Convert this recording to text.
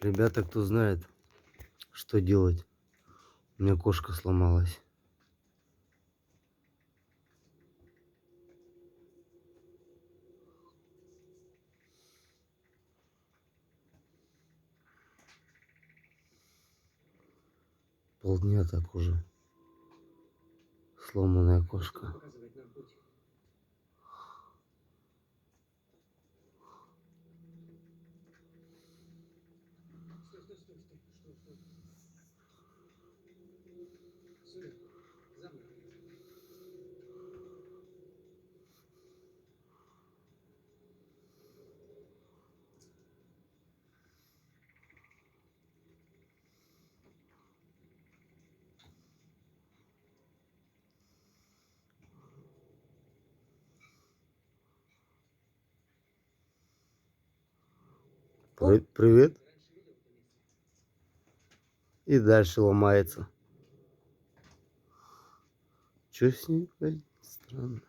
Ребята, кто знает, что делать? У меня кошка сломалась. Полдня так уже. Сломанная кошка. Привет. И дальше ломается. Что с ней? Странно.